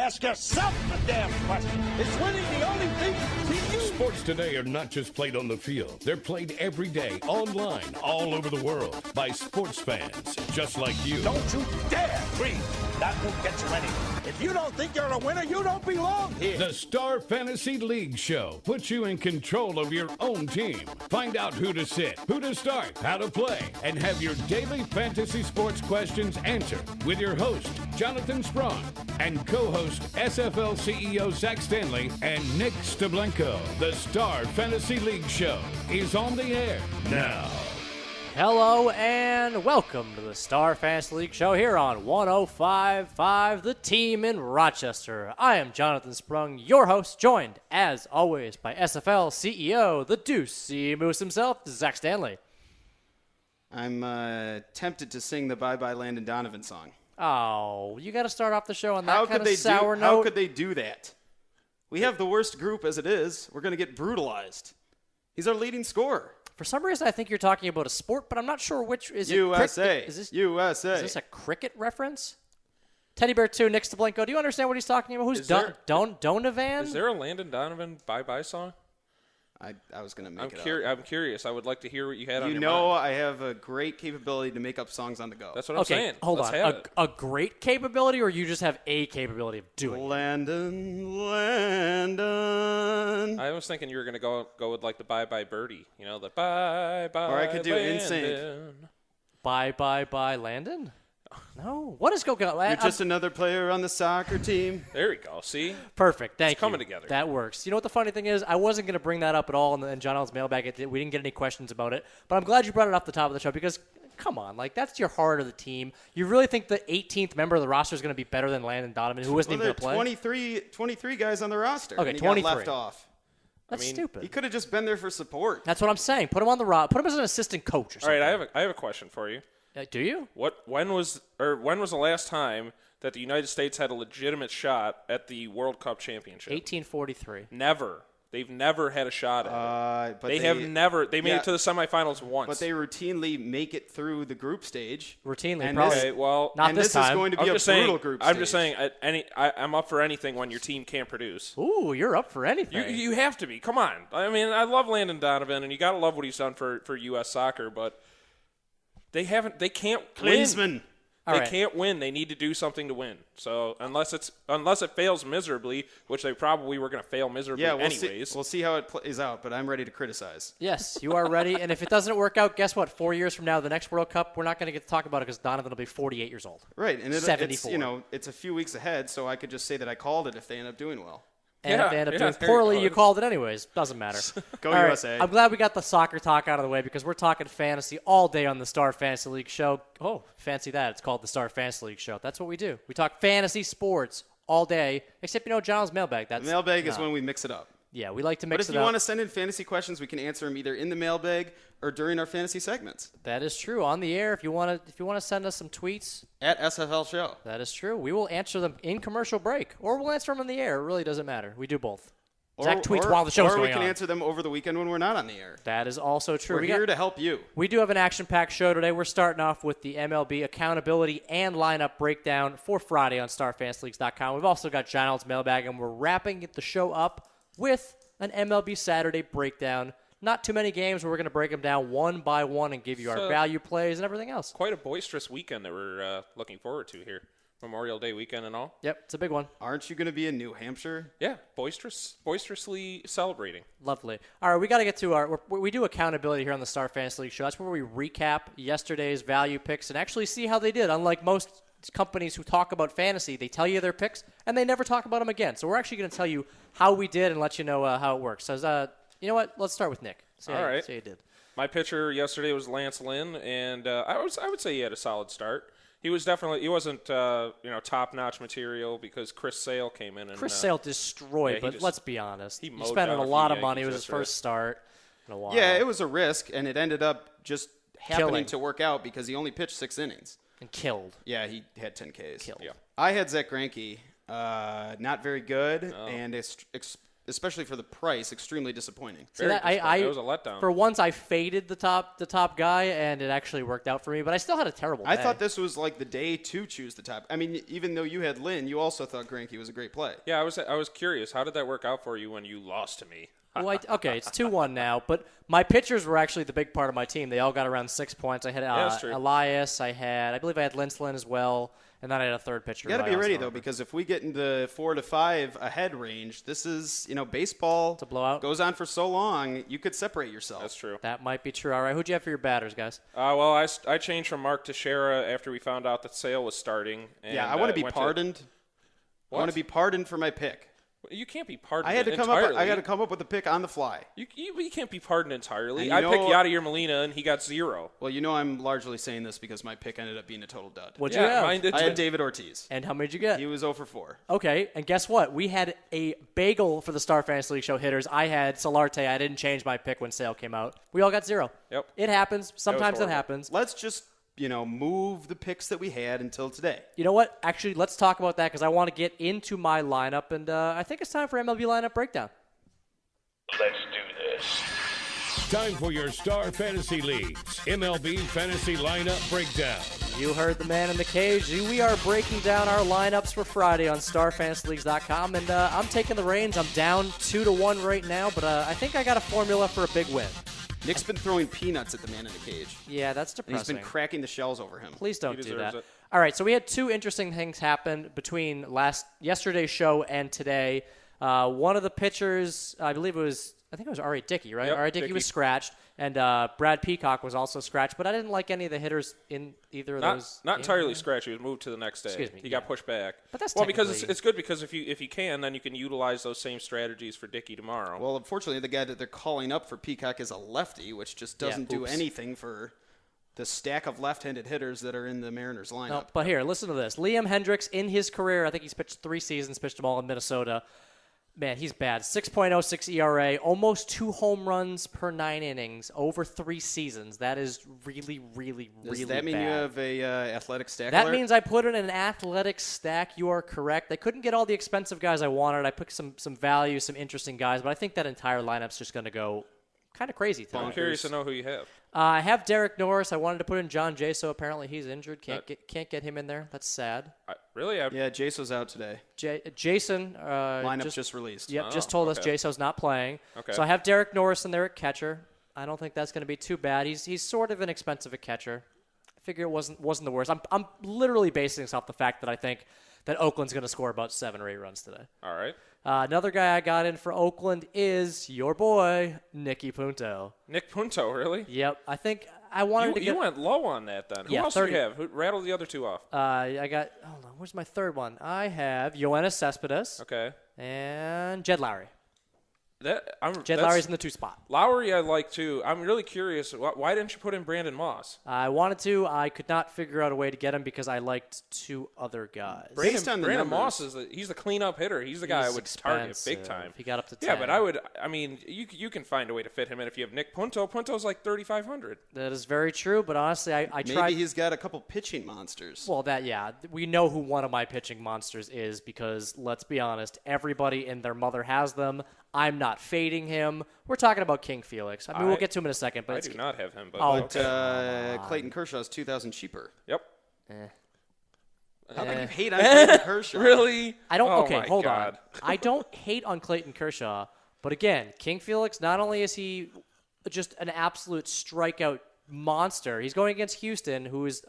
Ask yourself the damn question. Is winning the only thing to you? Sports today are not just played on the field. They're played every day, online, all over the world, by sports fans just like you. Don't you dare breathe. That won't get you anywhere. If you don't think you're a winner, you don't belong here. The Star Fantasy League Show puts you in control of your own team. Find out who to sit, who to start, how to play, and have your daily fantasy sports questions answered with your host, Jonathan Sprung, and co-host SFL CEO Zach Stanley and Nick Steblenko. The Star Fantasy League Show is on the air now. Hello and welcome to the Star Fantasy League Show here on 105.5, The Team in Rochester. I am Jonathan Sprung, your host, joined, as always, by SFL CEO, the Deucey Moose himself, Zach Stanley. I'm tempted to sing the Bye Bye Landon Donovan song. Oh, you got to start off the show on that kind of sour note. How could they do that? We have the worst group as it is. We're going to get brutalized. He's our leading scorer. For some reason, I think you're talking about a sport, but I'm not sure which. Is USA. USA. Is this a cricket reference? Teddy Bear 2, Nick Steblenko. Do you understand what he's talking about? Who's Donovan? Is there a Landon Donovan bye-bye song? I was going to make it up. I'm curious. I would like to hear what you had on your mind. You know I have a great capability to make up songs on the go. That's what I'm saying. Hold Let's on. A great capability, or you just have a capability of doing it? Landon. I was thinking you were going to go with like the Bye-Bye Birdie. You know, the Bye-Bye Or I could do Landon. Bye, Landon? No. What is going on? You're just another player on the soccer team. There we go. See? Perfect. Thank you. It's coming together. That works. You know what the funny thing is? I wasn't going to bring that up at all in John Allen's mailbag. We didn't get any questions about it. But I'm glad you brought it up at the top of the show because, come on, like that's your heart of the team. You really think the 18th member of the roster is going to be better than Landon Donovan, who wasn't even going to play? 23 guys on the roster. Okay, and he 23. got left off. That's stupid. He could have just been there for support. That's what I'm saying. Put him on the roster. Put him as an assistant coach or something. All right, I have a question for you. Do you? When was the last time that the United States had a legitimate shot at the World Cup championship? 1843. Never. They've never had a shot at it. But they have never. They made it to the semifinals once. But they routinely make it through the group stage. Routinely, and probably. Okay, well, not this time. This is going to be a brutal group stage. I'm just saying, I'm up for anything when your team can't produce. Ooh, you're up for anything. You have to be. Come on. I mean, I love Landon Donovan, and you got to love what he's done for U.S. soccer, but they can't win. They can't win. They need to do something to win. So unless it fails miserably, which they probably were going to fail miserably anyways. We'll see how it plays out, but I'm ready to criticize. Yes, you are ready. And if it doesn't work out, guess what? 4 years from now, the next World Cup, we're not going to get to talk about it because Donovan will be 48 years old. Right, and 74. it's a few weeks ahead, so I could just say that I called it if they end up doing well. And if they end up doing poorly, you called it anyways. Doesn't matter. Go all USA. Right. I'm glad we got the soccer talk out of the way because we're talking fantasy all day on the Star Fantasy League Show. Oh, fancy that. It's called the Star Fantasy League Show. That's what we do. We talk fantasy sports all day, except, John's mailbag. The mailbag is when we mix it up. Yeah, we like to mix it up. But if you want to send in fantasy questions, we can answer them either in the mailbag or during our fantasy segments. That is true. On the air, if you want to send us some tweets at SFL Show. That is true. We will answer them in commercial break, or we'll answer them on the air. It really doesn't matter. We do both. Zach tweets while the show's going on. Or we can answer them over the weekend when we're not on the air. That is also true. We're here to help you. We do have an action-packed show today. We're starting off with the MLB accountability and lineup breakdown for Friday on StarFantasyLeagues.com. We've also got John Allen's mailbag, and we're wrapping the show up with an MLB Saturday breakdown. Not too many games. We're going to break them down one by one and give you our value plays and everything else. Quite a boisterous weekend that we're looking forward to here. Memorial Day weekend and all. Yep, it's a big one. Aren't you going to be in New Hampshire? Yeah, boisterously celebrating. Lovely. All right, we got to get to we do accountability here on the Star Fantasy League Show. That's where we recap yesterday's value picks and actually see how they did. Unlike most companies who talk about fantasy, they tell you their picks and they never talk about them again. So we're actually going to tell you how we did and let you know how it works. So, you know what? Let's start with Nick. See how you did. My pitcher yesterday was Lance Lynn, and I would say he had a solid start. He wasn't top-notch material because Chris Sale came in. Chris Sale destroyed, but let's be honest. He spent a lot of money. It was his first start in a while. Yeah, it was a risk, and it ended up just happening to work out because he only pitched 6 innings. And killed. Yeah, he had 10 Ks. Killed. Yeah. I had Zach Greinke, not very good, and especially for the price, extremely disappointing. See, that, it was a letdown. For once, I faded the top guy, and it actually worked out for me. But I still had a terrible day. I thought this was like the day to choose the top. I mean, even though you had Lynn, you also thought Greinke was a great play. Yeah, I was curious. How did that work out for you when you lost to me? Well, okay, it's 2-1 now, but my pitchers were actually the big part of my team. They all got around 6 points. I had Elias, I believe I had Lindslin as well, and then I had a third pitcher. You got to be ready, though, because if we get into 4 to 5 ahead range, this is, baseball it's a blowout. Goes on for so long, you could separate yourself. That's true. That might be true. All right, who'd you have for your batters, guys? Well, I changed from Mark Teixeira after we found out that Sale was starting. And, I want to be pardoned. I want to be pardoned for my pick. You can't be pardoned. I had to come up with a pick on the fly. You can't be pardoned entirely. And I picked Yadier Molina, and he got 0. Well, I'm largely saying this because my pick ended up being a total dud. What'd you have? Mine did I too. had David Ortiz. And how many did you get? He was 0 for 4. Okay, and guess what? We had a bagel for the Star Fantasy League show hitters. I had Solarte. I didn't change my pick when Sale came out. We all got 0. Yep. It happens. Sometimes it horrible. happens. Let's just move the picks that we had until today. You know what? Actually, let's talk about that because I want to get into my lineup, and I think it's time for MLB lineup breakdown. Let's do this. Time for your Star Fantasy League's MLB Fantasy Lineup Breakdown. You heard the man in the cage. We are breaking down our lineups for Friday on StarFantasyLeagues.com, and I'm taking the reins. I'm down 2-1 right now, but I think I got a formula for a big win. Nick's been throwing peanuts at the man in the cage. Yeah, that's depressing. And he's been cracking the shells over him. Please don't do that. It. All right, so we had 2 interesting things happen between yesterday's show and today. One of the pitchers, I think it was R.A. Dickey, right? Yep, R.A. Dickey was scratched, and Brad Peacock was also scratched, but I didn't like any of the hitters in either of those. Not entirely scratched. He was moved to the next day. Excuse me, He got pushed back. But that's because it's good because if you can, then you can utilize those same strategies for Dickey tomorrow. Well, unfortunately, the guy that they're calling up for Peacock is a lefty, which just doesn't do anything for the stack of left-handed hitters that are in the Mariners lineup. No, but here, listen to this. Liam Hendricks, in his career, I think he's pitched 3 seasons, pitched them all in Minnesota. Man, he's bad. 6.06 ERA, almost 2 home runs per 9 innings over 3 seasons. That is really, really, really bad. Does that mean you have a athletic stack That alert? means I put in an athletic stack. You are correct. I couldn't get all the expensive guys I wanted. I picked some value, some interesting guys, but I think that entire lineup's just going to go kind of crazy today. I'm curious to know who you have. I have Derek Norris. I wanted to put in John Jay, so apparently he's injured. Can't get him in there. That's sad. Really? Yeah, Jaso's out today. Jason. Lineup just released. Yep, just told us Jaso's not playing. Okay. So I have Derek Norris in there at catcher. I don't think that's going to be too bad. He's sort of inexpensive at catcher. I figure it wasn't the worst. I'm literally basing this off the fact that I think that Oakland's going to score about 7 or 8 runs today. All right. Another guy I got in for Oakland is your boy, Nicky Punto. Nick Punto, really? Yep. I think I wanted to get... You went low on that then. Who else 30. do you have? Who rattled the other 2 off? I got... Hold on. Where's my third one? I have Yoenis Cespedes. Okay. And Jed Lowry. Jed Lowry's Lowry's in the 2 spot. Lowry I like too. I'm really curious. Why didn't you put in Brandon Moss? I wanted to. I could not figure out a way to get him because I liked 2 other guys. Brandon Moss he's the cleanup hitter. He's the guy I would target big time. He got up to 10. Yeah, but you can find a way to fit him in if you have Nick Punto. Punto's like 3,500. That is very true, but honestly, I tried. Maybe he's got a couple pitching monsters. Well, we know who one of my pitching monsters is because, let's be honest, everybody and their mother has them. I'm not fading him. We're talking about King Felix. I mean, we'll get to him in a second. But I do not have him. But Clayton Kershaw's $2,000 cheaper. Yep. How can you hate on Clayton Kershaw? Really? I don't. Oh okay, my hold God. on. I don't hate on Clayton Kershaw, but again, King Felix. Not only is he just an absolute strikeout monster, he's going against Houston, who is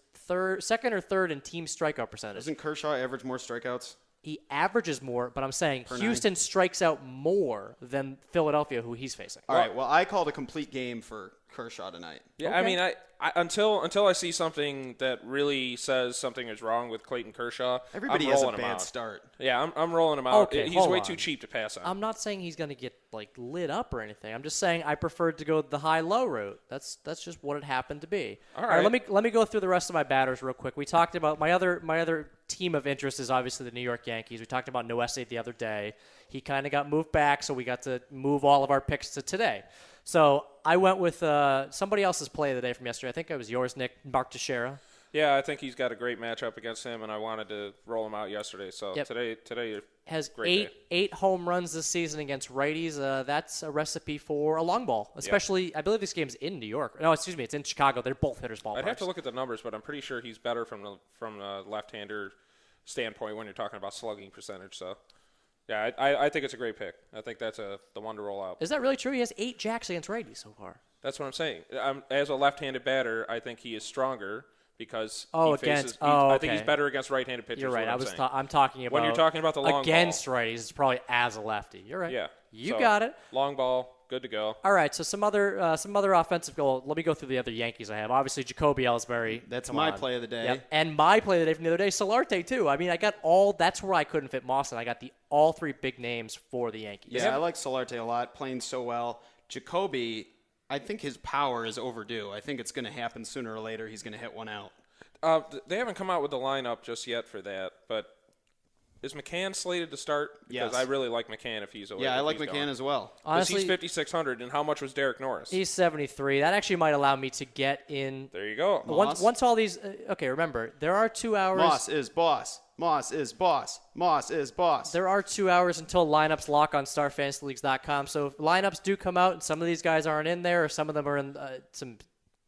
second or third in team strikeout percentage. Doesn't Kershaw average more strikeouts? He averages more, but I'm saying Per Houston 9. strikes out more than Philadelphia, who he's facing. All right. Well, I called a complete game for Kershaw tonight. Yeah, Okay. I mean, I until I see something that really says something is wrong with Clayton Kershaw, Everybody I'm has a rolling him bad out. start. Yeah, I'm rolling him out. Okay, He's hold way on. too cheap to pass on. I'm not saying he's going to get lit up or anything. I'm just saying I preferred to go the high-low route. That's just what it happened to be. All right. Let me go through the rest of my batters real quick. We talked about my other team of interest is obviously the New York Yankees. We talked about Noeste the other day. He kind of got moved back, so we got to move all of our picks to today. So I went with somebody else's play of the day from yesterday. I think it was yours, Nick, Mark Teixeira. Yeah, I think he's got a great matchup against him, and I wanted to roll him out yesterday. So today has great eight home runs this season against righties. That's a recipe for a long ball, especially I believe this game's in New York. No, excuse me, it's in Chicago. They're both hitters' ballparks. I'd have to look at the numbers, but I'm pretty sure he's better from the left-hander standpoint when you're talking about slugging percentage. So, yeah, I think it's a great pick. I think that's the one to roll out. Is that really true? He has 8 jacks against righties so far. That's what I'm saying. As a left-handed batter, I think he is stronger because I think he's better against right-handed pitchers. You're right. I'm talking about when you're talking about the long against ball. righties. It's probably as a lefty. You're right. Yeah, you got it. Long ball, good to go. All right. So some other offensive goal. Let me go through the other Yankees I have. Obviously, Jacoby Ellsbury. That's my play of the day. Yep. And my play of the day from the other day, Solarte too. I mean, I got all. That's where I couldn't fit Mawson. I got all 3 big names for the Yankees. Yeah, I like Solarte a lot. Playing so well. Jacoby, I think his power is overdue. I think it's going to happen sooner or later. He's going to hit one out. They haven't come out with the lineup just yet for that, but is McCann slated to start? Because I really like McCann if he's away. Yeah, I like McCann as well. Honestly, he's 5,600, and how much was Derek Norris? He's 73. That actually might allow me to get in. There you go. Once all these okay, remember, there are 2 hours. Moss is boss. Moss is boss. Moss is boss. There are 2 hours until lineups lock on StarFantasyLeagues.com. So if lineups do come out and some of these guys aren't in there, or some of them are in some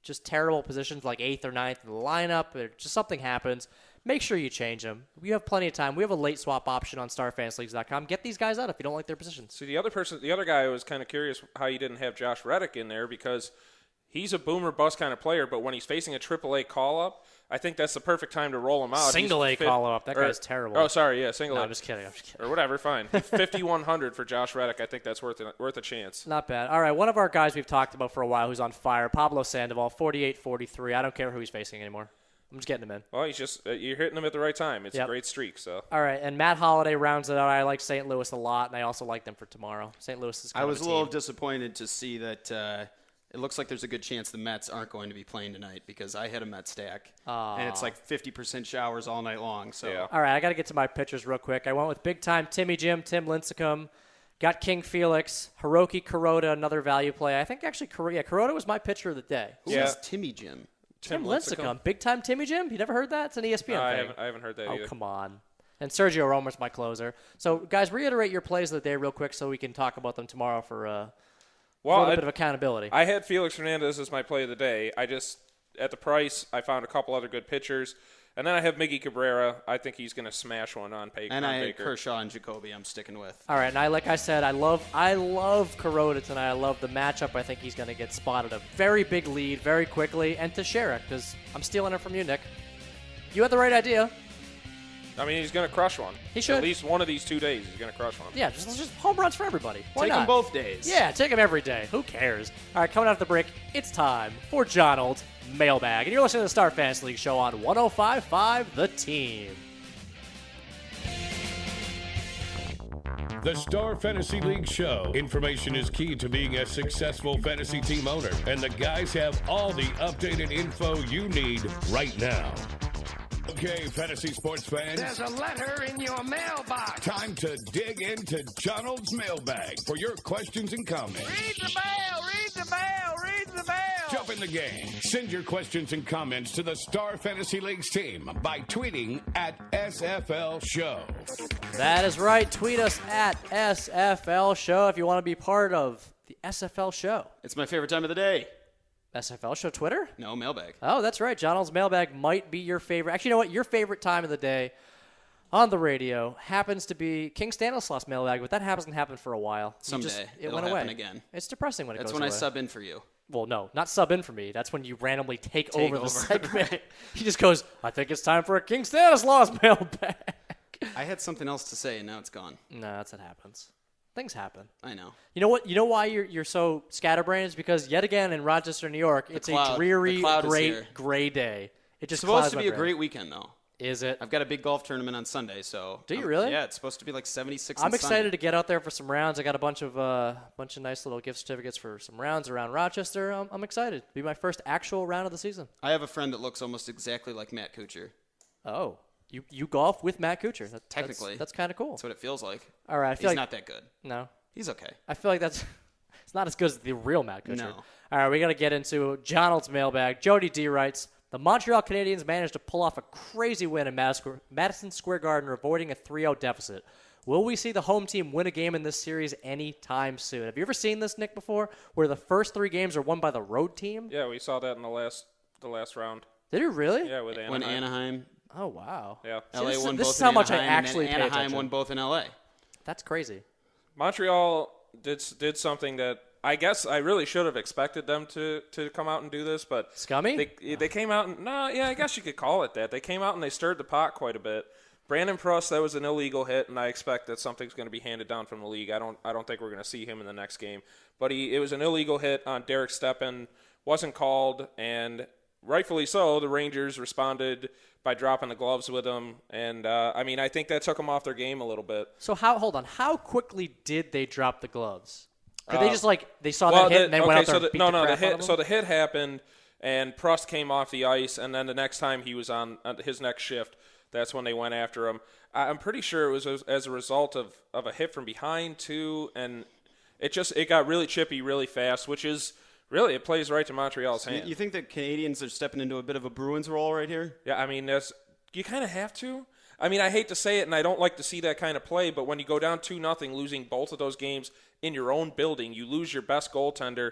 just terrible positions like 8th or 9th in the lineup, or just something happens, make sure you change them. We have plenty of time. We have a late swap option on StarFantasyLeagues.com. Get these guys out if you don't like their positions. See, the other guy, I was kind of curious how you didn't have Josh Reddick in there because he's a boomer bust kind of player, but when he's facing a AAA call-up, I think that's the perfect time to roll him out. Single A call-up. That guy's terrible. Oh, sorry, yeah, single A. No, I'm just kidding. Or whatever, fine. 5,100 for Josh Reddick. I think that's worth a chance. Not bad. All right, one of our guys we've talked about for a while who's on fire, Pablo Sandoval, 48-43. I don't care who he's facing anymore. I'm just getting him in. Well, he's just you're hitting him at the right time. It's a great streak. So. All right, and Matt Holliday rounds it out. I like St. Louis a lot, and I also like them for tomorrow. St. Louis is kind of a little disappointed to see that it looks like there's a good chance the Mets aren't going to be playing tonight because I hit a Met stack, and it's like 50% showers all night long. So. Yeah. All right, I got to get to my pitchers real quick. I went with big-time Timmy Jim, Tim Lincecum. Got King Felix, Hiroki Kuroda, another value play. I think actually Kuroda was my pitcher of the day. Who's Timmy Jim? Tim Lincecum. Big-time Timmy Jim? You never heard that? It's an ESPN thing. I haven't heard that either. Oh, come on. And Sergio Romer's my closer. So, guys, reiterate your plays of the day real quick so we can talk about them tomorrow for a little bit of accountability. I had Felix Hernandez as my play of the day. I just, at the price, I found a couple other good pitchers. And then I have Miggy Cabrera. I think he's going to smash one on Baker. And I had Kershaw and Jacoby I'm sticking with. All right, and like I said, I love Kuroda tonight. I love the matchup. I think he's going to get spotted a very big lead very quickly. And Teixeira, because I'm stealing it from you, Nick. You had the right idea. I mean, he's going to crush one. He should. At least one of these 2 days, he's going to crush one. Yeah, just home runs for everybody. Why take not? Them both days. Yeah, take them every day. Who cares? All right, coming out of the break, it's time for John Old's Mailbag. And you're listening to the Star Fantasy League show on 105.5 The Team. The Star Fantasy League show. Information is key to being a successful fantasy team owner, and the guys have all the updated info you need right now. Okay, fantasy sports fans. There's a letter in your mailbox. Time to dig into Donald's mailbag for your questions and comments. Read the mail, read the mail, read the mail. Jump in the game. Send your questions and comments to the Star Fantasy League's team by tweeting at SFL Show. That is right. Tweet us at SFL Show if you want to be part of the SFL Show. It's my favorite time of the day. SFL Show Twitter? No, mailbag. Oh, that's right. John Old's Mailbag might be your favorite. Actually, you know what? Your favorite time of the day on the radio happens to be King Stanislaus Mailbag, but that hasn't happened for a while. Someday. It went away. Again. It's depressing when it goes away. That's when I sub in for you. Well, no, not sub in for me. That's when you randomly take over the segment. He just goes, I think it's time for a King Stanislaus Mailbag. I had something else to say, and now it's gone. No, that's what happens. Things happen. I know. You know what? You know why you're so scatterbrained is because yet again in Rochester, New York, it's a dreary, gray day. It's supposed to be a great weekend, though. Is it? I've got a big golf tournament on Sunday, so. Do you really? Yeah, it's supposed to be like 76. I'm excited to get out there for some rounds. I got a bunch of nice little gift certificates for some rounds around Rochester. I'm excited. It'll be my first actual round of the season. I have a friend that looks almost exactly like Matt Kuchar. Oh. You golf with Matt Kuchar. Technically. That's kind of cool. That's what it feels like. All right. He's not that good. No. He's okay. I feel like it's not as good as the real Matt Kuchar. No. All right, we got to get into John Old's Mailbag. Jody D writes, The Montreal Canadiens managed to pull off a crazy win in Madison Square Garden, avoiding a 3-0 deficit. Will we see the home team win a game in this series anytime soon? Have you ever seen this, Nick, before, where the first 3 games are won by the road team? Yeah, we saw that in the last round. Did you really? Yeah, with Anaheim. When Anaheim. Oh, wow. Yeah. LA won this both is how in much I Anaheim, actually and pay Anaheim attention. won both in LA. That's crazy. Montreal did something that I guess I really should have expected them to come out and do this, but Scummy? They came out and I guess you could call it that. They came out and they stirred the pot quite a bit. Brandon Prost, that was an illegal hit, and I expect that something's going to be handed down from the league. I don't think we're going to see him in the next game, but it was an illegal hit on Derek Stepan, wasn't called, and rightfully so. The Rangers responded by dropping the gloves with him, and I think that took them off their game a little bit. So how quickly did they drop the gloves? Did they just they saw that hit and they went out there and beat the crap out of them? So the hit happened, and Prost came off the ice, and then the next time he was on his next shift, that's when they went after him. I'm pretty sure it was as a result of a hit from behind too, and it got really chippy really fast, which is really it plays right to Montreal's hand. You think the Canadians are stepping into a bit of a Bruins role right here? Yeah, you kind of have to. I hate to say it, and I don't like to see that kind of play, but when you go down 2-0, losing both of those games in your own building, you lose your best goaltender,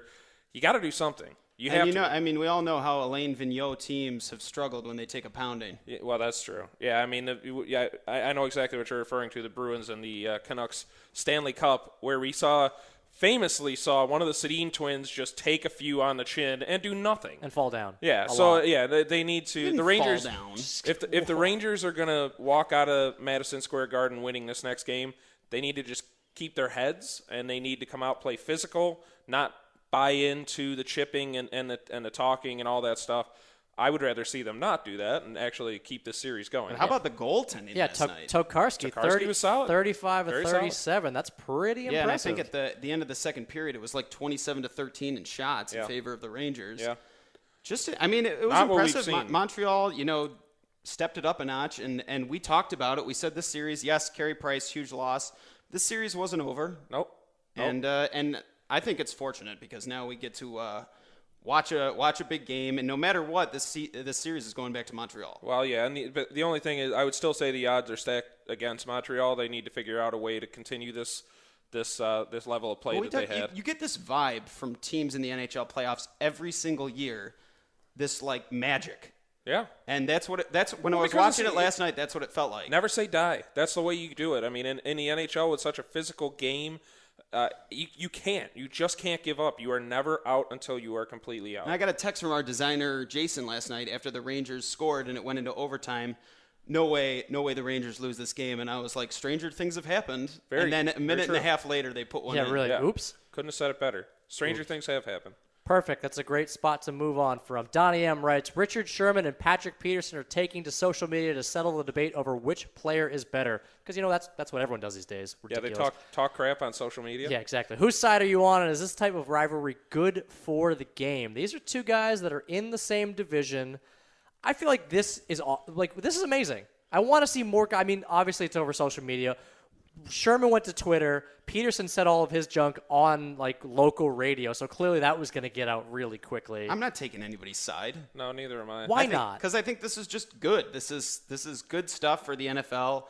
you got to do something. You have to. We all know how Alain Vigneault teams have struggled when they take a pounding. Yeah, well, that's true. Yeah, I know exactly what you're referring to, the Bruins and the Canucks Stanley Cup, where we famously saw one of the Sedin twins just take a few on the chin and do nothing. And fall down. Yeah, they need to. The Rangers, fall down. If the Rangers are going to walk out of Madison Square Garden winning this next game, they need to just keep their heads, and they need to come out, play physical, not buy into the chipping and the talking and all that stuff. I would rather see them not do that and actually keep this series going. But how about the goaltending last night? Tokarski was solid. 35 of Very 37. solid. That's pretty impressive. Yeah, and I think at the end of the second period, it was like 27-13 in shots in favor of the Rangers. Yeah. It was Not what we've impressive. seen. Montreal, stepped it up a notch, and we talked about it. We said this series, yes, Carey Price, huge loss. This series wasn't over. Nope. And I think it's fortunate because now we get to watch a big game, and no matter what, this series is going back to Montreal. Well, yeah, but the only thing is, I would still say the odds are stacked against Montreal. They need to figure out a way to continue this level of play that they had. You get this vibe from teams in the NHL playoffs every single year, this like magic. Yeah. And that's when I was watching it last night, that's what it felt like. Never say die. That's the way you do it. In the NHL with such a physical game, you just can't give up. You are never out until you are completely out. And I got a text from our designer Jason last night after the Rangers scored and it went into overtime. No way the Rangers lose this game. And I was like, stranger things have happened. And then a minute and a half later, they put one in. Yeah, really. Yeah. Oops. Couldn't have said it better. Stranger things have happened. Perfect. That's a great spot to move on from. Donnie M. writes, Richard Sherman and Patrick Peterson are taking to social media to settle the debate over which player is better. Because, that's what everyone does these days. Ridiculous. Yeah, they talk crap on social media. Yeah, exactly. Whose side are you on, and is this type of rivalry good for the game? These are two guys that are in the same division. I feel like this is amazing. I want to see more. Obviously it's over social media. Sherman went to Twitter. Peterson said all of his junk on local radio, so clearly that was going to get out really quickly. I'm not taking anybody's side. No, neither am I. Why not? Because I think this is just good. This is good stuff for the NFL.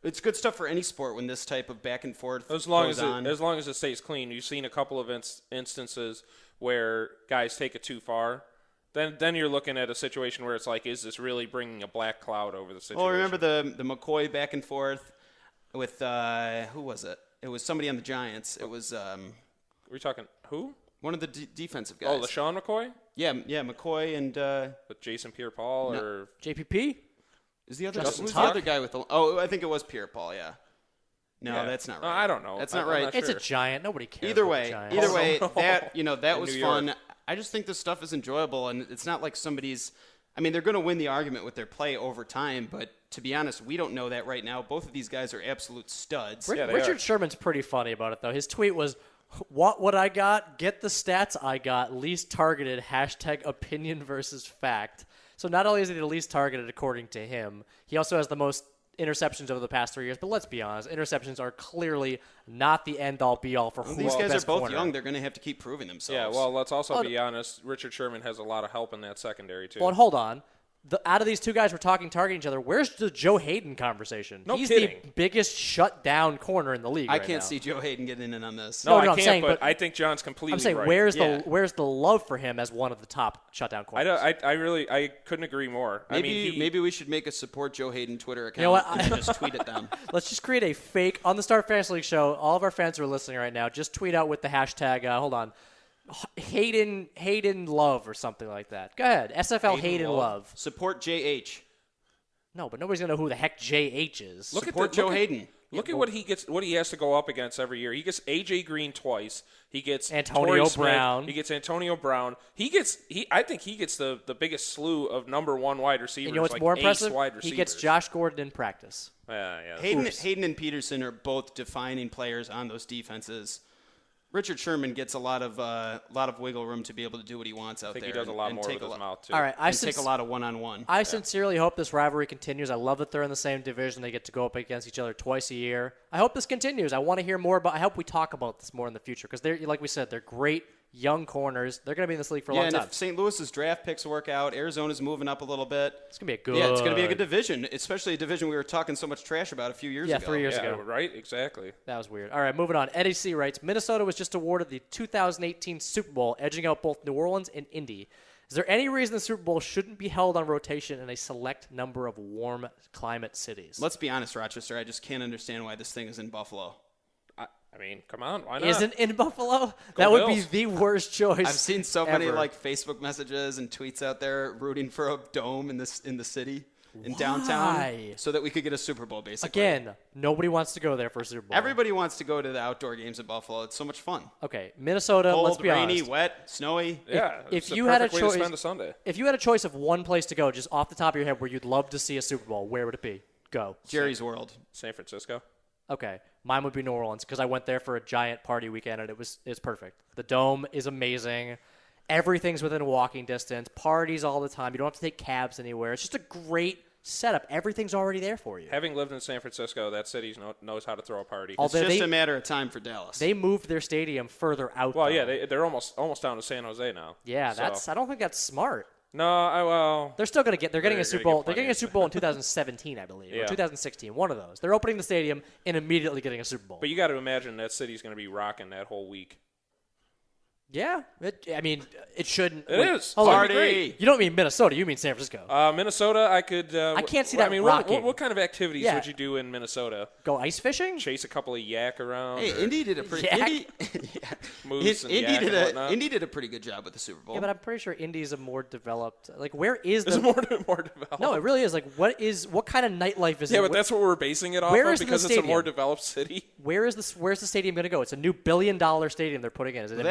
It's good stuff for any sport when this type of back and forth goes on. As long as it stays clean. You've seen a couple of instances where guys take it too far. Then you're looking at a situation where it's like, is this really bringing a black cloud over the situation? Well, remember the McCoy back and forth with who was it? It was somebody on the Giants. It was. We're talking who? One of the defensive guys. Oh, LaShawn McCoy? Yeah, McCoy and. With Jason Pierre-Paul or JPP? Is the other Justin who's Tuck? the other guy with the? Oh, I think it was Pierre-Paul. Yeah. No, Yeah. that's not right. I don't know. That's I'm not right. not It's sure. a Giant. Nobody cares. Either about way, Giants. that was New fun. York. I just think this stuff is enjoyable, and it's not like somebody's. They're going to win the argument with their play over time, but to be honest, we don't know that right now. Both of these guys are absolute studs. Yeah, they Richard are. Sherman's pretty funny about it, though. His tweet was, what I got, get the stats I got, least targeted, #opinion versus fact. So not only is he the least targeted according to him, he also has the most interceptions over the past 3 years. But let's be honest, interceptions are clearly not the end-all, be-all for who's These the guys are best both corner. young. They're going to have to keep proving themselves. Yeah, well, let's also be honest. Richard Sherman has a lot of help in that secondary, too. Well, and hold on. out of these two guys we're targeting each other, where's the Joe Hayden conversation? No He's kidding. the biggest shut-down corner in the league I right can't now. see Joe Hayden getting in on this. No, I I'm can't, saying, but but I think John's completely I'm saying, right. where's the love for him as one of the top shutdown corners? I couldn't agree more. Maybe we should make a support Joe Hayden Twitter account know what? and just tweet it down. Let's just create a fake on the Star Fantasy League show. All of our fans who are listening right now, just tweet out with the hashtag. Hold on, Hayden Love or something like that. Go ahead, SFL Hayden Love. Support JH. No, but nobody's gonna know who the heck JH is. Support Joe Hayden. Look at what he has to go up against every year. He gets AJ Green twice. He gets Antonio Torrey Smith. Brown. He gets Antonio Brown. I think he gets the biggest slew of number one wide receivers. And you know what's like more ace impressive? wide receivers. He gets Josh Gordon in practice. Yeah. Hayden and Peterson are both defining players on those defenses. Richard Sherman gets a lot of wiggle room to be able to do what he wants out there. I think he does a lot more with his mouth too. All right, take a lot of one-on-one. I sincerely hope this rivalry continues. I love that they're in the same division. They get to go up against each other twice a year. I hope this continues. I want to hear more about. I hope we talk about this more in the future because they're, like we said, they're great young corners. They're going to be in this league for a long time. And if St. Louis's draft picks work out, Arizona's moving up a little bit. It's going to be a good. Yeah, it's going to be a good division, especially a division we were talking so much trash about a few years ago. 3 years ago. Right? Exactly. That was weird. All right, moving on. Eddie C. writes, Minnesota was just awarded the 2018 Super Bowl, edging out both New Orleans and Indy. Is there any reason the Super Bowl shouldn't be held on rotation in a select number of warm climate cities? Let's be honest, Rochester. I just can't understand why this thing is in Buffalo. I mean, come on, why not? Isn't in Buffalo? That would be the worst choice. I've seen so many ever. Facebook messages and tweets out there rooting for a dome in the city, in downtown, so that we could get a Super Bowl. Basically, again, nobody wants to go there for a Super Bowl. Everybody wants to go to the outdoor games in Buffalo. It's so much fun. Okay, Minnesota. Cold, let's be rainy, honest. wet, snowy. Yeah, if you had a choice, to spend a Sunday. If you had a choice of one place to go, just off the top of your head, where you'd love to see a Super Bowl, where would it be? Go. Jerry's World, San Francisco. Okay, mine would be New Orleans because I went there for a giant party weekend and it's perfect. The dome is amazing. Everything's within walking distance. Parties all the time. You don't have to take cabs anywhere. It's just a great setup. Everything's already there for you. Having lived in San Francisco, that city knows how to throw a party. It's just a matter of time for Dallas. They moved their stadium further out. Well, though. yeah, they're almost down to San Jose now. Yeah, so. I don't think that's smart. No, they're still going to they're getting a Super Bowl. They're getting a Super Bowl in 2017, I believe, or 2016, one of those. They're opening the stadium and immediately getting a Super Bowl. But you got to imagine that city's going to be rocking that whole week. Yeah, it shouldn't. It is. Party. You don't mean Minnesota. You mean San Francisco. Minnesota, I could. I can't see that. I mean, what kind of activities would you do in Minnesota? Go ice fishing? Chase a couple of yak around? Hey, Indy did a pretty. Moose and yak and whatnot. Indy did a pretty good job with the Super Bowl. Yeah, but I'm pretty sure Indy's a more developed. Like, where is the It's more developed? No, it really is. Like, what kind of nightlife is? Yeah, it? but that's what we're basing it off Where of is the because it's a stadium? more developed city. Where's the stadium going to go? It's a new $1 billion stadium they're putting in. Is it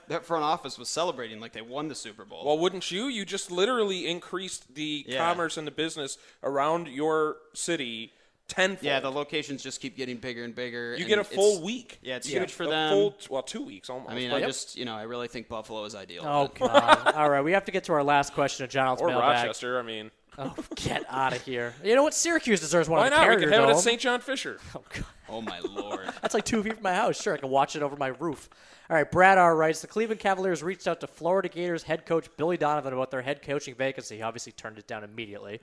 that front office was celebrating like they won the Super Bowl. Well, wouldn't you? You just literally increased the commerce and the business around your city tenfold. Yeah, the locations just keep getting bigger and bigger. You get a full week. Yeah, it's huge for them. 2 weeks almost. I mean, I really think Buffalo is ideal. Oh, God. All right, we have to get to our last question of Jonathan's or mailbag. Rochester, I mean. Oh, get out of here. You know what? Syracuse deserves one Why of the not? Carrier We could have it at Dome. St. John Fisher. Oh, God. Oh, my Lord. That's like 2 feet from my house. Sure, I can watch it over my roof. All right, Brad R. writes, the Cleveland Cavaliers reached out to Florida Gators head coach Billy Donovan about their head coaching vacancy. He obviously turned it down immediately.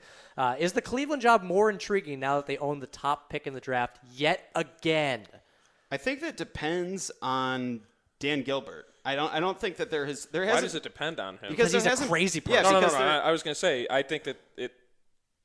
Is the Cleveland job more intriguing now that they own the top pick in the draft yet again? I think that depends on Dan Gilbert. I don't think that there has. Why does it depend on him? Because he's a crazy person. Yeah, no. I was going to say, I think that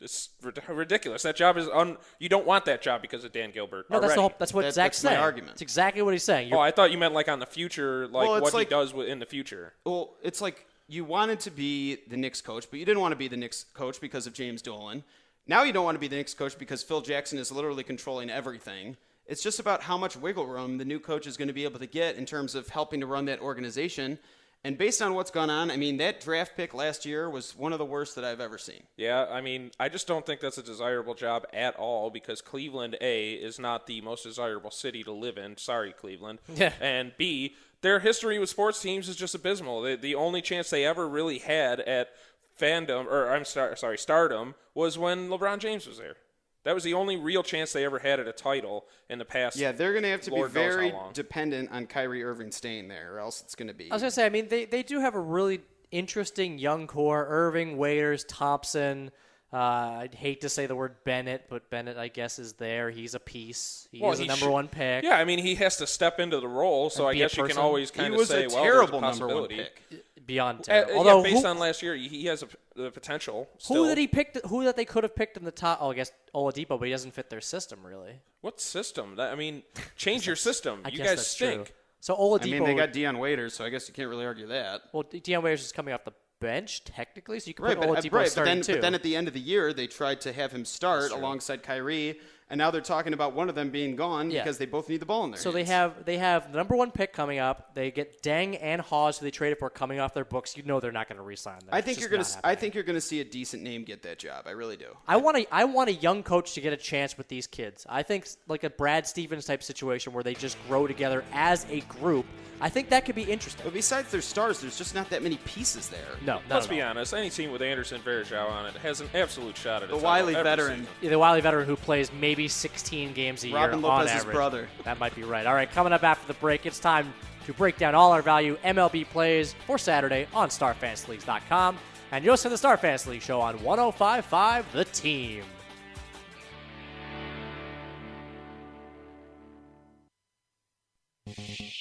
it's ridiculous. That job is you don't want that job because of Dan Gilbert. No, that's what Zach's saying. My argument. It's exactly what he's saying. I thought you meant like on the future, what he does in the future. Well, it's like you wanted to be the Knicks coach, but you didn't want to be the Knicks coach because of James Dolan. Now you don't want to be the Knicks coach because Phil Jackson is literally controlling everything. It's just about how much wiggle room the new coach is going to be able to get in terms of helping to run that organization. And based on what's gone on, I mean, that draft pick last year was one of the worst that I've ever seen. Yeah, I mean, I just don't think that's a desirable job at all because Cleveland, A, is not the most desirable city to live in. Sorry, Cleveland. Yeah. And B, their history with sports teams is just abysmal. The only chance they ever really had at stardom was when LeBron James was there. That was the only real chance they ever had at a title in the past. Yeah, they're going to have to be very dependent on Kyrie Irving staying there, or else it's going to be. I was going to say, I mean, they do have a really interesting young core: Irving, Waiters, Thompson. I'd hate to say the word Bennett, but Bennett, I guess, is there. He's a piece. He's a number one pick. Yeah, I mean, he has to step into the role, so I guess you can always kind of say, well, terrible there's a number one possibility. pick. Beyond terrible. Although based on last year, he has the potential. Who that they could have picked in the top? Oh, I guess Oladipo, but he doesn't fit their system really. What system? I mean, change your system. I you guess guys that's stink. True. So Oladipo. I mean, they got Deion Waiters, so I guess you can't really argue that. Well, Deion Waiters is coming off the bench technically, so you can Right, put Oladipo starting too. But then at the end of the year, they tried to have him start alongside Kyrie, and now they're talking about one of them being gone because they both need the ball in their hands. So they have the number one pick coming up. They get Deng and Hawes, who they traded for, coming off their books. You know they're not going to re-sign them. I think you're going to see a decent name get that job. I really do. I want a young coach to get a chance with these kids. I think like a Brad Stevens type situation where they just grow together as a group. I think that could be interesting. But besides their stars, there's just not that many pieces there. No, let's be honest. Any team with Anderson Varejao on it has an absolute shot at it. The wily veteran. Yeah, the wily veteran who plays maybe 16 games a year on Lopez's average. brother. That might be right. All right, coming up after the break, it's time to break down all our value MLB plays for Saturday on StarFantasyLeagues.com. And you'll listen to the Star Fantasy League show on 105.5 The Team.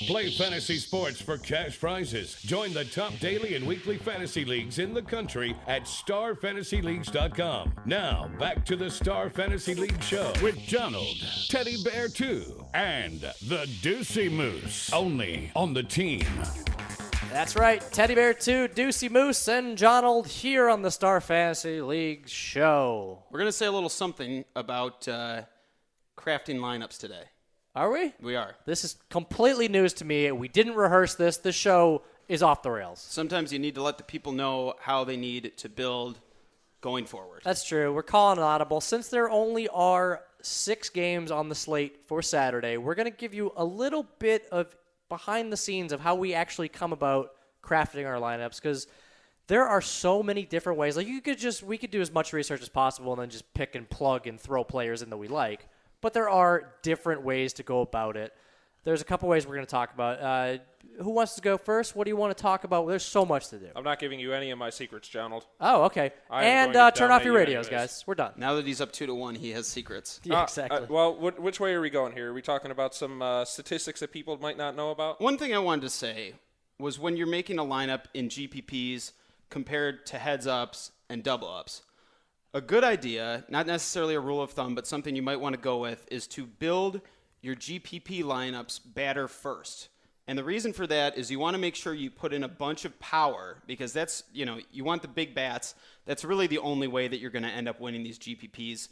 Play fantasy sports for cash prizes. Join the top daily and weekly fantasy leagues in the country at StarFantasyLeagues.com. Now, back to the Star Fantasy League show with Donald, Teddy Bear 2, and the Deucey Moose. Only on the Team. That's right. Teddy Bear 2, Deucey Moose, and Jonald here on the Star Fantasy League show. We're going to say a little something about crafting lineups today. Are we? We are. This is completely news to me. We didn't rehearse this. The show is off the rails. Sometimes you need to let the people know how they need to build going forward. That's true. We're calling an audible. Since there only are 6 games on the slate for Saturday, we're going to give you a little bit of behind the scenes of how we actually come about crafting our lineups, because there are so many different ways. Like we could do as much research as possible and then just pick and plug and throw players in that we like. But there are different ways to go about it. There's a couple ways we're going to talk about. Who wants to go first? What do you want to talk about? There's so much to do. I'm not giving you any of my secrets, Donald. Oh, okay. And turn off your radios, guys. We're done. Now that he's up 2-1, he has secrets. Yeah, exactly. Well, which way are we going here? Are we talking about some statistics that people might not know about? One thing I wanted to say was when you're making a lineup in GPPs compared to heads-ups and double-ups, a good idea, not necessarily a rule of thumb, but something you might want to go with, is to build your GPP lineups batter first. And the reason for that is you want to make sure you put in a bunch of power, because that's, you want the big bats. That's really the only way that you're going to end up winning these GPPs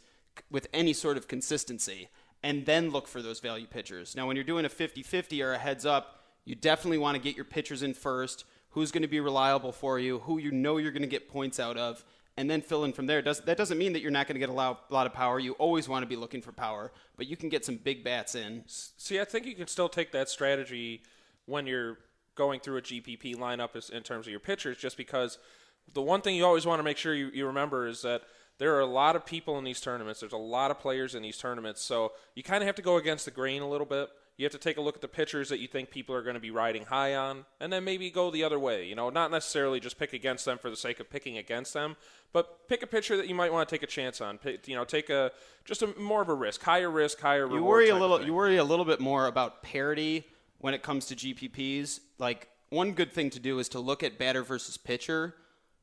with any sort of consistency, and then look for those value pitchers. Now, when you're doing a 50-50 or a heads up, you definitely want to get your pitchers in first, who's going to be reliable for you, who you know you're going to get points out of, and then fill in from there. That doesn't mean that you're not going to get a lot of power. You always want to be looking for power, but you can get some big bats in. See, I think you can still take that strategy when you're going through a GPP lineup in terms of your pitchers, just because the one thing you always want to make sure you remember is that there are a lot of people in these tournaments. There's a lot of players in these tournaments, so you kind of have to go against the grain a little bit. You have to take a look at the pitchers that you think people are going to be riding high on, and then maybe go the other way. Not necessarily just pick against them for the sake of picking against them, but pick a pitcher that you might want to take a chance on. Take more of a risk, higher reward. You worry a little bit more about parity when it comes to GPPs. Like, one good thing to do is to look at batter versus pitcher,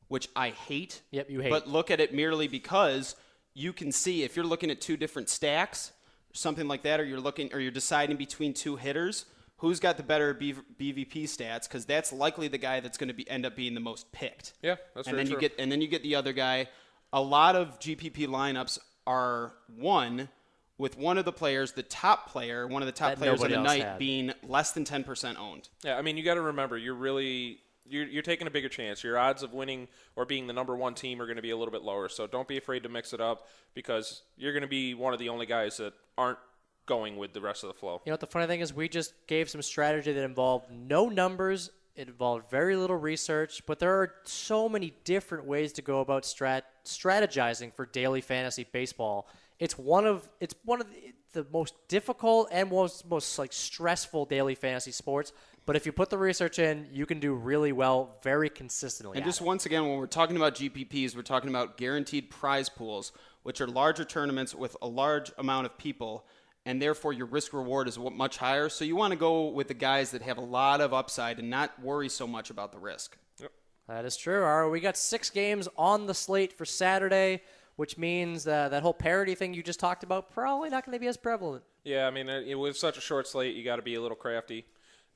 which I hate. Yep, you hate. But look at it merely because you can see if you're looking at 2 different stacks, something like that, or you're deciding between 2 hitters, who's got the better BVP stats, because that's likely the guy that's going to end up being the most picked. Yeah, that's very true. And then you get the other guy. A lot of GPP lineups are won with one of the players, the top player, one of the top players of the night, being less than 10% owned. Yeah, I mean, you got to remember, you're taking a bigger chance. Your odds of winning or being the number 1 team are going to be a little bit lower. So don't be afraid to mix it up, because you're going to be one of the only guys that aren't going with the rest of the flow. You know what the funny thing is? We just gave some strategy that involved no numbers. It involved very little research, but there are so many different ways to go about strategizing for daily fantasy baseball. It's one of the most difficult and most like stressful daily fantasy sports, But if you put the research in, you can do really well very consistently. And just once again, when we're talking about GPPs, we're talking about guaranteed prize pools, which are larger tournaments with a large amount of people, and therefore your risk reward is much higher. So you want to go with the guys that have a lot of upside and not worry so much about the risk. Yep. That is true. All right, we got 6 games on the slate for Saturday, which means that whole parity thing you just talked about probably not going to be as prevalent. Yeah, I mean, with such a short slate, you got to be a little crafty.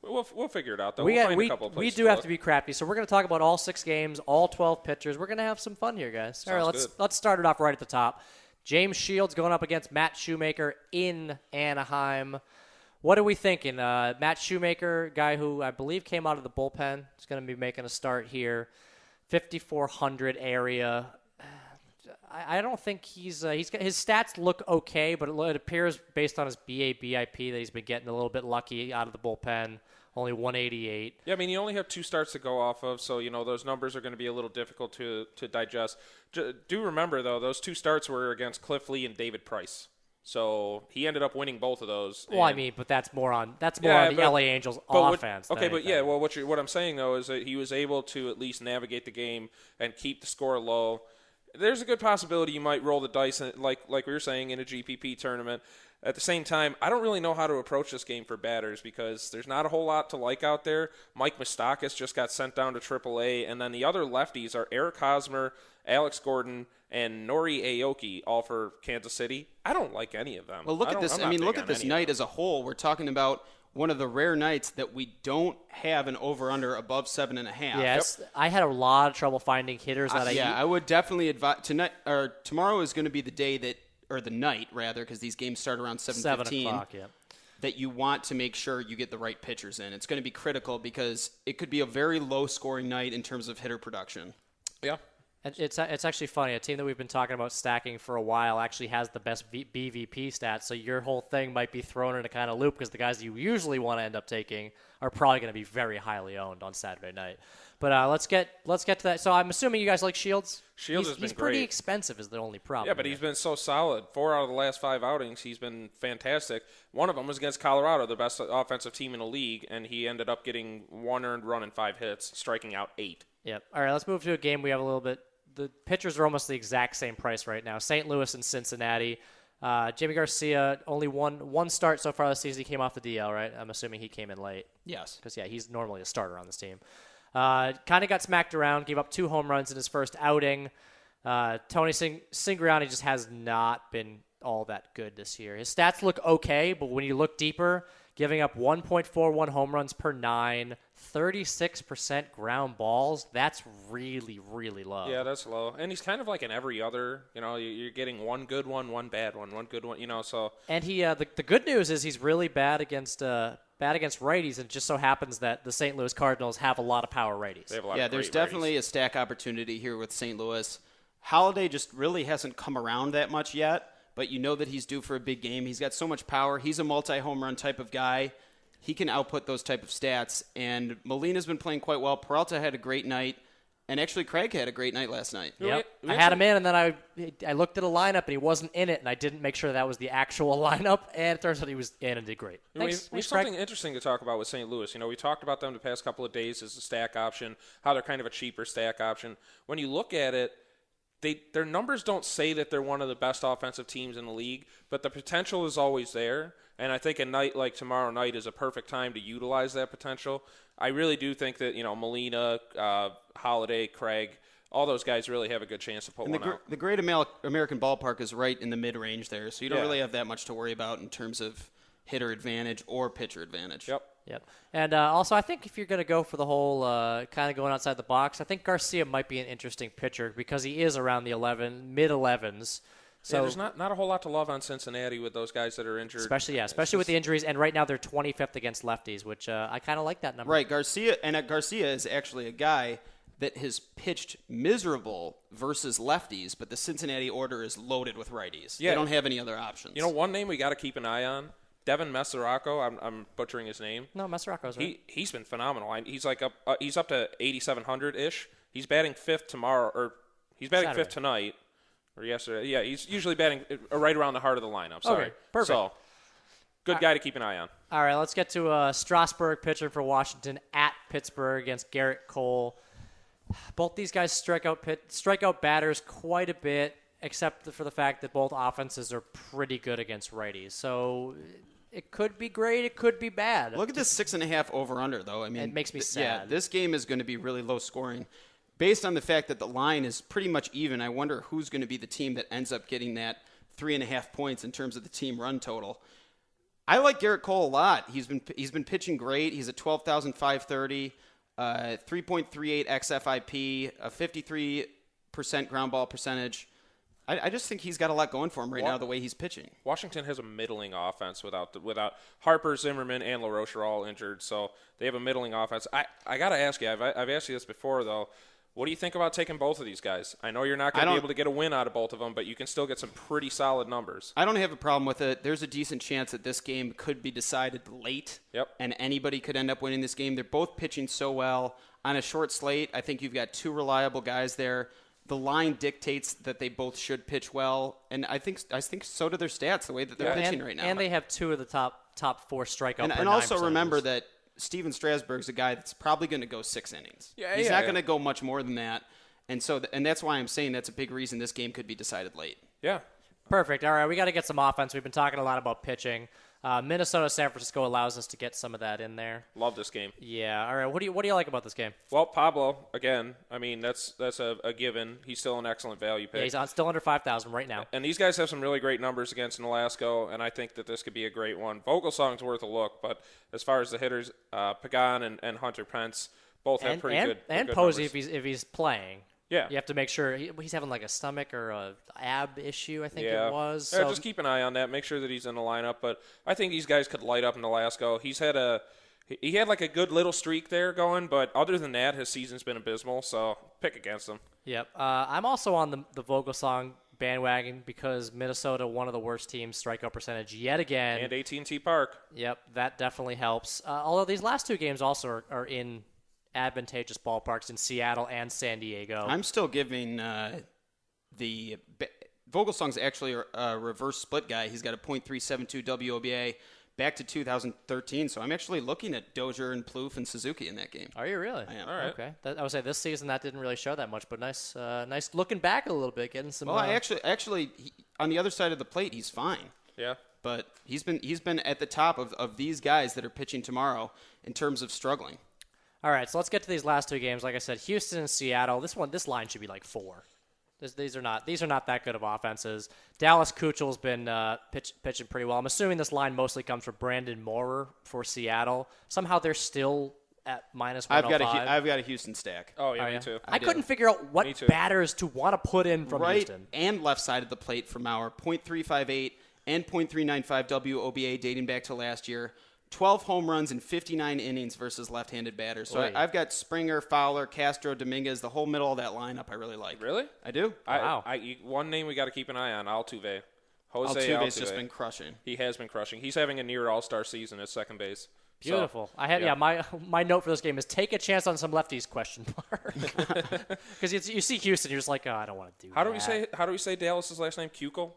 We'll figure it out, though. We We'll find a couple of places do have to be crafty, so we're going to talk about all 6 games, all 12 pitchers. We're going to have some fun here, guys. All right, let's start it off right at the top. James Shields going up against Matt Shoemaker in Anaheim. What are we thinking? Matt Shoemaker, guy who I believe came out of the bullpen, is going to be making a start here. 5,400 area. I don't think he's got, his stats look okay, but it appears based on his BIP that he's been getting a little bit lucky out of the bullpen. Only 188. Yeah, I mean, you only have 2 starts to go off of, so, those numbers are going to be a little difficult to digest. Do remember, though, those 2 starts were against Cliff Lee and David Price. So he ended up winning both of those. Well, I mean, but that's more on the LA Angels offense. What I'm saying, though, is that he was able to at least navigate the game and keep the score low. There's a good possibility you might roll the dice, like we were saying, in a GPP tournament. At the same time, I don't really know how to approach this game for batters because there's not a whole lot to like out there. Mike Moustakas just got sent down to AAA, and then the other lefties are Eric Hosmer, Alex Gordon, and Nori Aoki, all for Kansas City. I don't like any of them. Well, look at this. Look at this night as a whole. We're talking about one of the rare nights that we don't have an over/under above 7.5. Yes, yep. I had a lot of trouble finding hitters that I would definitely advise tonight or tomorrow is going to be the day that. Or the night, rather, because these games start around 7:15. 7 o'clock, yeah. That you want to make sure you get the right pitchers in. It's going to be critical because it could be a very low-scoring night in terms of hitter production. Yeah. It's actually funny. A team that we've been talking about stacking for a while actually has the best BVP stats, so your whole thing might be thrown in a kind of loop because the guys you usually want to end up taking are probably going to be very highly owned on Saturday night. But let's get to that. So I'm assuming you guys like Shields. Shields has been he's pretty expensive is the only problem. Yeah, but he's been so solid. 4 out of the last 5 outings, he's been fantastic. One of them was against Colorado, the best offensive team in the league, and he ended up getting 1 earned run and 5 hits, striking out 8. Yep. All right, let's move to a game we have a little bit. The pitchers are almost the exact same price right now. St. Louis and Cincinnati. Jimmy Garcia, only one start so far this season. He came off the DL, right? I'm assuming he came in late. Yes. Because, he's normally a starter on this team. Kind of got smacked around, gave up 2 home runs in his first outing. Tony Cingrani just has not been all that good this year. His stats look okay, but when you look deeper, giving up 1.41 home runs per 9, 36% ground balls, that's really, really low. Yeah, that's low. And he's kind of like an every other, you're getting one good one bad one good one, so. And he, the good news is he's really bad against righties, and it just so happens that the St. Louis Cardinals have a lot of power righties. They have a lot of there's righties. Definitely a stack opportunity here with St. Louis. Holiday just really hasn't come around that much yet, but you know that he's due for a big game. He's got so much power. He's a multi-home run type of guy. He can output those type of stats, and Molina's been playing quite well. Peralta had a great night, and actually Craig had a great night last night. Yep. I had him in, and then I looked at a lineup, and he wasn't in it, and I didn't make sure that was the actual lineup, and it turns out he was in and did great. We have something interesting to talk about with St. Louis. We talked about them the past couple of days as a stack option, how they're kind of a cheaper stack option. When you look at it, their numbers don't say that they're one of the best offensive teams in the league, but the potential is always there. And I think a night like tomorrow night is a perfect time to utilize that potential. I really do think that, Molina, Holiday, Craig, all those guys really have a good chance to put one out. The Great American Ballpark is right in the mid-range there, so you don't really have that much to worry about in terms of hitter advantage or pitcher advantage. Yep. And also, I think if you're going to go for the whole kind of going outside the box, I think Garcia might be an interesting pitcher because he is around the mid-11s. So there's not a whole lot to love on Cincinnati with those guys that are injured. Especially with the injuries. And right now they're 25th against lefties, which I kind of like that number. Right. Garcia is actually a guy that has pitched miserable versus lefties, but the Cincinnati order is loaded with righties. Yeah. They don't have any other options. One name we got to keep an eye on, Devin Mesoraco. I'm butchering his name. No, Mesoraco's right. He's been phenomenal. He's like he's up to 8,700-ish. He's batting 5th tomorrow, or he's batting Saturday. 5th tonight. Or yesterday. Yeah, he's usually batting right around the heart of the lineup. Sorry. Okay, perfect. So, good guy to keep an eye on. All right, let's get to Strasburg pitching for Washington at Pittsburgh against Garrett Cole. Both these guys strike out batters quite a bit, except for the fact that both offenses are pretty good against righties. So it could be great, it could be bad. Look at this 6.5 over/under, though. I mean, it makes me sad. Yeah, this game is going to be really low scoring. Based on the fact that the line is pretty much even, I wonder who's going to be the team that ends up getting that 3.5 points in terms of the team run total. I like Garrett Cole a lot. He's been pitching great. He's at 12,530, 3.38 xFIP, a 53% ground ball percentage. I just think he's got a lot going for him right now, the way he's pitching. Washington has a middling offense without Harper, Zimmerman, and LaRoche are all injured, so they have a middling offense. I got to ask you, I've asked you this before, though. What do you think about taking both of these guys? I know you're not going to be able to get a win out of both of them, but you can still get some pretty solid numbers. I don't have a problem with it. There's a decent chance that this game could be decided late, and anybody could end up winning this game. They're both pitching so well. On a short slate, I think you've got two reliable guys there. The line dictates that they both should pitch well, and I think so do their stats, the way that they're pitching right now. And they have two of the top 4 strikeout. And also remember that Steven Strasburg's a guy that's probably going to go 6 innings. He's not going to go much more than that, and that's why I'm saying that's a big reason this game could be decided late. Yeah. Perfect. All right, we got to get some offense. We've been talking a lot about pitching. Minnesota, San Francisco allows us to get some of that in there. Love this game. Yeah. All right. What do you like about this game? Well, Pablo, again, I mean, that's a given. He's still an excellent value pick. Yeah, he's still under 5,000 right now. And these guys have some really great numbers against Nolasco, and I think that this could be a great one. Vogelsong's worth a look, but as far as the hitters, Pagan and Hunter Pence both have pretty good and good Posey numbers. if he's playing. Yeah. You have to make sure he's having like a stomach or a ab issue, I think it was. Yeah, just keep an eye on that. Make sure that he's in the lineup. But I think these guys could light up in Nolasco. He had like a good little streak there going, but other than that, his season's been abysmal. So pick against him. Yep. I'm also on the Vogelsong bandwagon because Minnesota, one of the worst teams, strikeout percentage yet again. And AT&T Park. Yep, that definitely helps. Although these last two games also are in advantageous ballparks in Seattle and San Diego. I'm still giving Vogelsong's actually a reverse split guy. He's got a .372 WOBA back to 2013. So I'm actually looking at Dozier and Plouffe and Suzuki in that game. Are you really? I am. All right. Okay. I would say this season that didn't really show that much, but nice looking back a little bit, getting some. Well, actually, on the other side of the plate, he's fine. Yeah. But he's been at the top of these guys that are pitching tomorrow in terms of struggling. All right, so let's get to these last two games. Like I said, Houston and Seattle. This line should be like 4. These are not that good of offenses. Dallas Keuchel's been pitching pretty well. I'm assuming this line mostly comes from Brandon Moorer for Seattle. Somehow they're still at minus 105. I've got a Houston stack. Oh yeah, me too. I couldn't figure out what batters to want to put in from right Houston. And left side of the plate for Maurer, .358 and .395 WOBA dating back to last year. 12 home runs in 59 innings versus left-handed batters. So I've got Springer, Fowler, Castro, Dominguez, the whole middle of that lineup I really like. Really? I do. Wow. One name we got to keep an eye on, Altuve. Altuve's just been crushing. He has been crushing. He's having a near all-star season at second base. Beautiful. My note for this game is take a chance on some lefties ? Because you see Houston, you're just like, oh, I don't want to do that. How do we say Dallas's last name? Keuchel.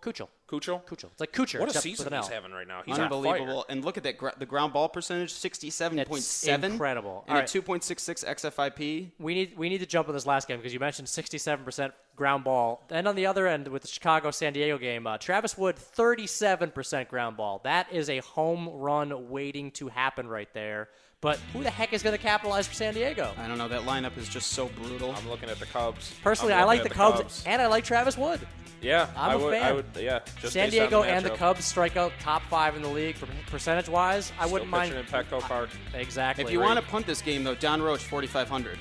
It's like Kuchar. What a except season with an he's L. having right now. He's unbelievable. on fire. And look at that the ground ball percentage, 67.7. It's incredible. And All right. a 2.66 xFIP. We need to jump on this last game because you mentioned 67% ground ball. And on the other end with the Chicago-San Diego game, Travis Wood, 37% ground ball. That is a home run waiting to happen right there. But who the heck is going to capitalize for San Diego? I don't know. That lineup is just so brutal. I'm looking at the Cubs. Personally, I like the Cubs, and I like Travis Wood. Yeah, I'm a fan. I would, yeah. Just San based on Diego the and the matchup. Cubs strike out top 5 in the league for percentage-wise. I wouldn't mind. Still pitching in Petco Park. Exactly. If you want to punt this game, though, Don Roach, 4,500.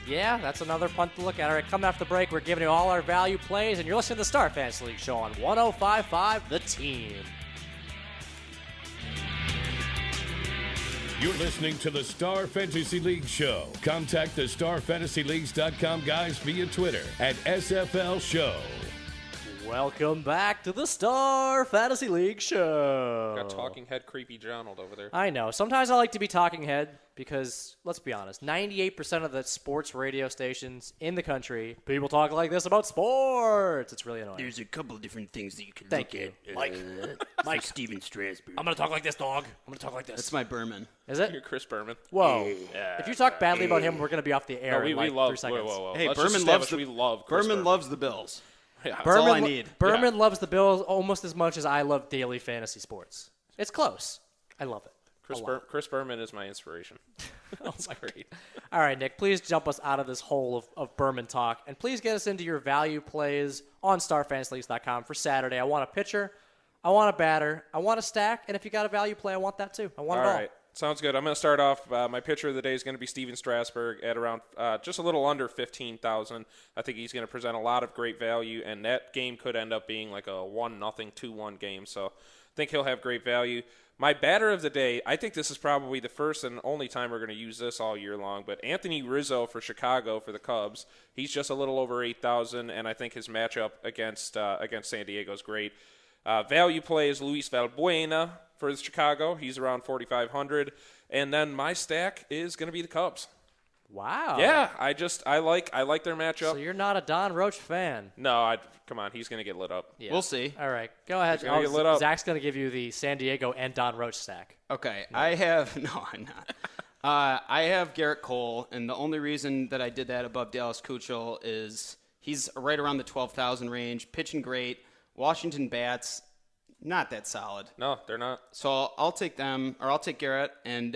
Yeah, that's another punt to look at. All right, coming after the break, we're giving you all our value plays, and you're listening to the Star Fantasy League Show on 105.5 The Team. You're listening to the Star Fantasy League Show. Contact the StarFantasyLeagues.com guys via Twitter at SFL Show. Welcome back to the Star Fantasy League Show. Got talking head creepy Donald over there. I know. Sometimes I like to be talking head because, let's be honest, 98% of the sports radio stations in the country, people talk like this about sports. It's really annoying. There's a couple different things that you can Thank look you. at. Mike Steven Strasburg. I'm going to talk like this, dog. I'm going to talk like this. That's my Berman. Is it? You're Chris Berman. Whoa. If you talk badly about him, we're going to be off the air No, we in like love. 3 seconds. Whoa. Hey, Let's Berman just loves establish we love Chris Berman loves the Bills. Yeah. That's all I need. Berman loves the Bills almost as much as I love daily fantasy sports. It's close. I love it. Chris Berman is my inspiration. That's great. All right, Nick, please jump us out of this hole of Berman talk, and please get us into your value plays on StarFantasyLeagues.com for Saturday. I want a pitcher, I want a batter, I want a stack, and if you got a value play, I want that too. I want it all. All right. Sounds good. I'm going to start off. My pitcher of the day is going to be Steven Strasburg at around just a little under 15,000. I think he's going to present a lot of great value, and that game could end up being like a 1-0, 2-1 game. So I think he'll have great value. My batter of the day, I think this is probably the first and only time we're going to use this all year long, but Anthony Rizzo for Chicago for the Cubs. He's just a little over 8,000, and I think his matchup against San Diego is great. Value play is Luis Valbuena for Chicago. He's around 4,500. And then my stack is going to be the Cubs. Wow. Yeah, I like their matchup. So you're not a Don Roach fan. No, come on, he's going to get lit up. Yeah. We'll see. All right, go ahead. He's gonna get lit up. Zach's going to give you the San Diego and Don Roach stack. Okay, I have – no, I'm not. I have Garrett Cole, and the only reason that I did that above Dallas Keuchel is he's right around the 12,000 range, pitching great. Washington bats, not that solid. No, they're not. So I'll take them, or I'll take Garrett. And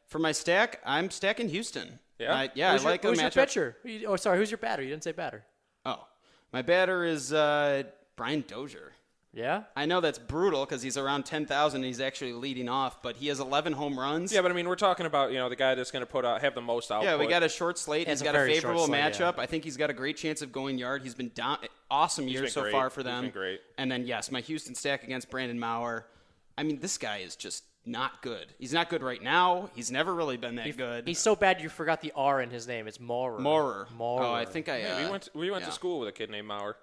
for my stack, I'm stacking Houston. Yeah? I Who's like the your matchup. pitcher? Who's your batter? You didn't say batter. Oh, my batter is Brian Dozier. Yeah? I know that's brutal because he's around 10,000 and he's actually leading off, but he has 11 home runs. Yeah, but I mean, we're talking about the guy that's going to have the most output. Yeah, we got a short slate. He's got a favorable matchup. Yeah. I think he's got a great chance of going yard. He's been awesome year so far for them. He's been great. And then, yes, my Houston stack against Brandon Maurer. I mean, this guy is just not good. He's not good right now. He's never really been that good. He's so bad you forgot the R in his name. It's Maurer. Maurer. Oh, I think I... Yeah, we went to school with a kid named Maurer.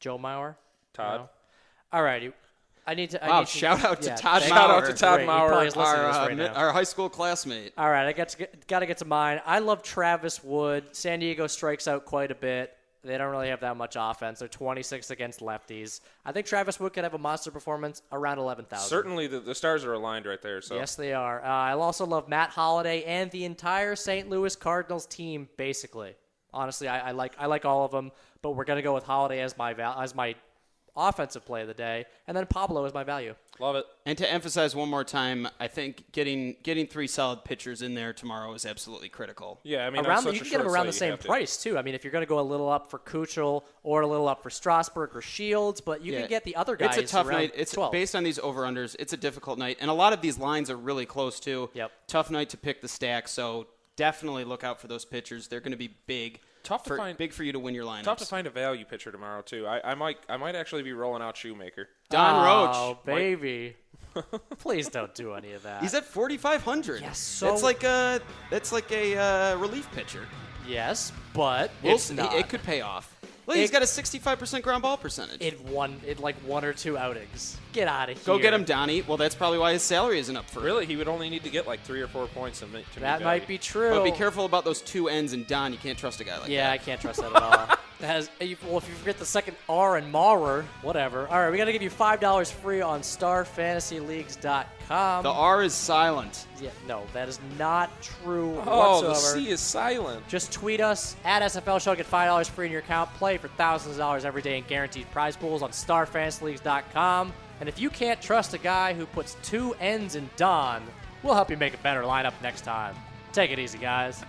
Joe Maurer? Todd. No. All righty. Shout out to Todd Maurer. Shout out to Todd Maurer, our high school classmate. All right, I got to get to mine. I love Travis Wood. San Diego strikes out quite a bit. They don't really have that much offense. They're 26 against lefties. I think Travis Wood could have a monster performance around 11,000. Certainly, the stars are aligned right there. So. Yes, they are. I also love Matt Holliday and the entire St. Louis Cardinals team, basically. Honestly, I like all of them, but we're going to go with Holliday as my offensive play of the day, and then Pablo is my value. Love it. And to emphasize one more time, I think getting 3 solid pitchers in there tomorrow is absolutely critical. Yeah, I mean, you can get them around the same price too. I mean, if you're going to go a little up for Keuchel or a little up for Strasburg or Shields, but you can get the other guys. It's a tough night. It's 12. Based on these over-unders. It's a difficult night, and a lot of these lines are really close too. Yep. Tough night to pick the stack. So definitely look out for those pitchers. They're going to be big. Big for you to win your lineups. Tough to find a value pitcher tomorrow too. I might actually be rolling out Shoemaker. Don Roach. Oh baby, please don't do any of that. He's at 4,500. Yes, so that's like a relief pitcher. Yes, but it could pay off. Look, he's got a 65% ground ball percentage. It like 1 or 2 outings. Get out of here. Go get him, Donnie. Well, that's probably why his salary isn't up for it. Really, he would only need to get like 3 or 4 points to that might be true. But be careful about those 2 N's in Don. You can't trust a guy like that. Yeah, I can't trust that at all. If you forget the second R in Maurer, whatever. All right, we got to give you $5 free on StarFantasyLeagues.com. The R is silent. Yeah, no, that is not true whatsoever. The C is silent. Just tweet us at SFL Show. Get $5 free in your account. Play for thousands of dollars every day in guaranteed prize pools on StarFantasyLeagues.com. And if you can't trust a guy who puts 2 N's in Don, we'll help you make a better lineup next time. Take it easy, guys.